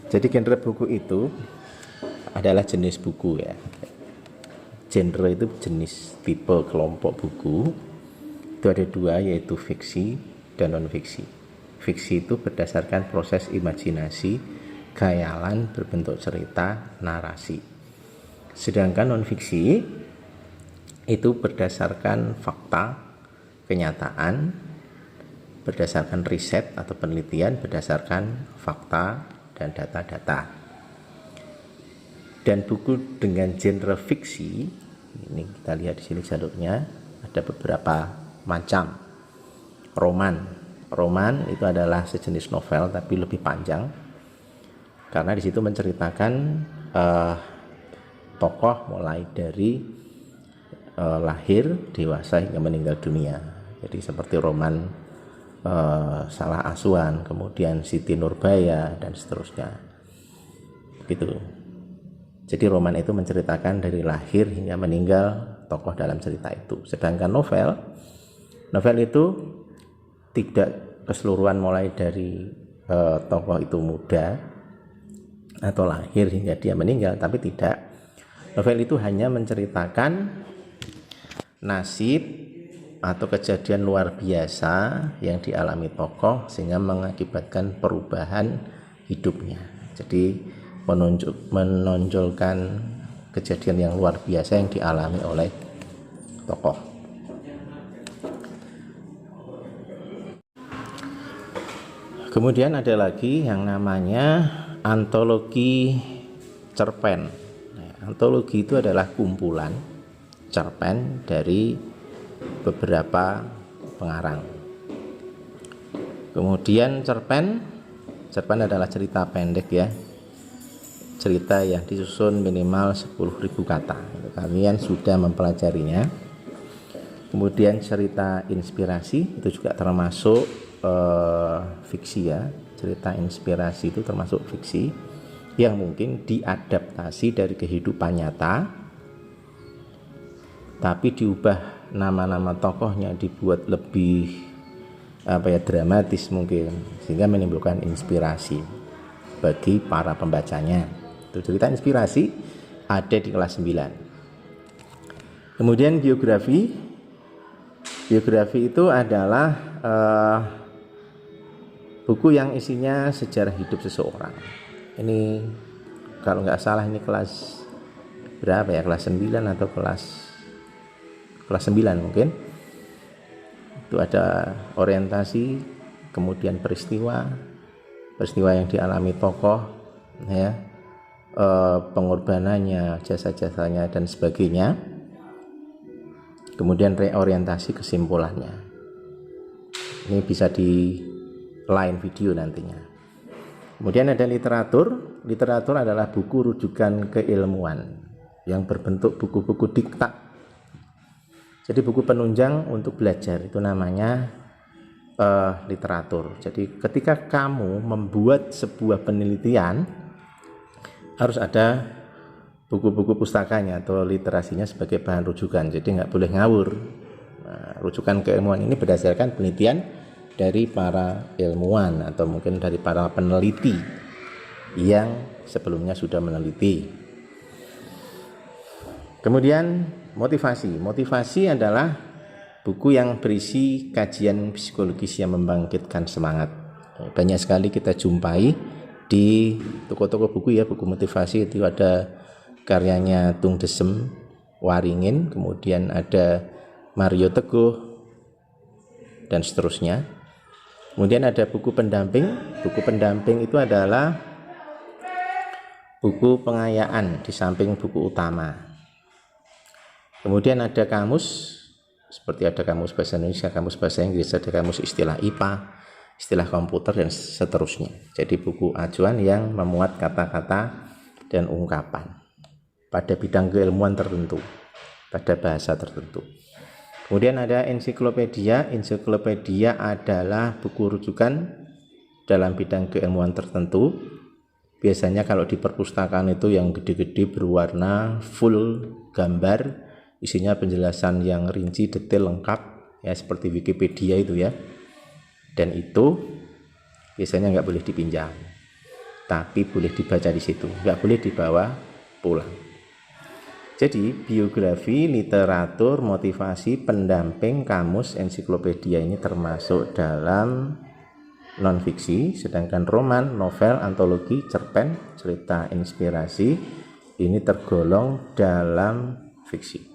Jadi genre buku itu adalah jenis buku ya. Genre itu jenis tipe kelompok buku. Itu ada dua, yaitu fiksi dan non-fiksi. Fiksi itu berdasarkan proses imajinasi, khayalan berbentuk cerita, narasi. Sedangkan non-fiksi itu berdasarkan fakta, kenyataan, berdasarkan riset atau penelitian, berdasarkan fakta dan data-data. Dan buku dengan genre fiksi, ini kita lihat di sini jalurnya, ada beberapa macam. Roman itu adalah sejenis novel tapi lebih panjang, karena di situ menceritakan tokoh mulai dari lahir, dewasa hingga meninggal dunia. Jadi seperti roman Salah Asuhan, kemudian Siti Nurbaya dan seterusnya. Gitu. Jadi roman itu menceritakan dari lahir hingga meninggal tokoh dalam cerita itu. Sedangkan novel itu tidak keseluruhan mulai dari tokoh itu muda atau lahir hingga dia meninggal, tapi tidak. Novel itu hanya menceritakan nasib atau kejadian luar biasa yang dialami tokoh sehingga mengakibatkan perubahan hidupnya. Jadi menonjolkan kejadian yang luar biasa yang dialami oleh tokoh. Kemudian ada lagi yang namanya antologi cerpen. Antologi itu adalah kumpulan cerpen dari beberapa pengarang. Kemudian cerpen adalah cerita pendek ya, cerita yang disusun minimal 10.000 kata. Kalian sudah mempelajarinya. Kemudian cerita inspirasi itu juga termasuk fiksi ya. Cerita inspirasi itu termasuk fiksi yang mungkin diadaptasi dari kehidupan nyata, tapi diubah nama-nama tokohnya, dibuat lebih dramatis mungkin, sehingga menimbulkan inspirasi bagi para pembacanya. Itu cerita inspirasi ada di kelas 9. Kemudian biografi itu adalah buku yang isinya sejarah hidup seseorang. Ini kalau nggak salah ini kelas berapa ya, kelas 9 atau kelas 9 mungkin. Itu ada orientasi, kemudian peristiwa yang dialami tokoh ya, pengorbanannya, jasa-jasanya dan sebagainya. Kemudian reorientasi kesimpulannya. Ini bisa di lain video nantinya. Kemudian ada literatur adalah buku rujukan keilmuan yang berbentuk buku-buku diktat. Jadi buku penunjang untuk belajar, itu namanya literatur. Jadi ketika kamu membuat sebuah penelitian, harus ada buku-buku pustakanya atau literasinya sebagai bahan rujukan. Jadi nggak boleh ngawur. Nah, rujukan keilmuan ini berdasarkan penelitian dari para ilmuwan atau mungkin dari para peneliti yang sebelumnya sudah meneliti. Kemudian motivasi adalah buku yang berisi kajian psikologis yang membangkitkan semangat. Banyak sekali kita jumpai di toko-toko buku ya, buku motivasi. Itu ada karyanya Tung Desem Waringin, kemudian ada Mario Teguh dan seterusnya. Kemudian ada buku pendamping. Buku pendamping itu adalah buku pengayaan di samping buku utama. Kemudian ada kamus, seperti ada kamus bahasa Indonesia, kamus bahasa Inggris, ada kamus istilah IPA, istilah komputer dan seterusnya. Jadi buku acuan yang memuat kata-kata dan ungkapan pada bidang keilmuan tertentu, pada bahasa tertentu. Kemudian ada ensiklopedia. Ensiklopedia adalah buku rujukan dalam bidang keilmuan tertentu. Biasanya kalau di perpustakaan itu yang gede-gede berwarna, full gambar, isinya penjelasan yang rinci, detail, lengkap ya, seperti Wikipedia itu ya. Dan itu biasanya nggak boleh dipinjam. tapi boleh dibaca di situ, nggak boleh dibawa pulang. Jadi biografi, literatur, motivasi, pendamping, kamus, ensiklopedia ini termasuk dalam non-fiksi, sedangkan roman, novel, antologi, cerpen, cerita inspirasi ini tergolong dalam fiksi.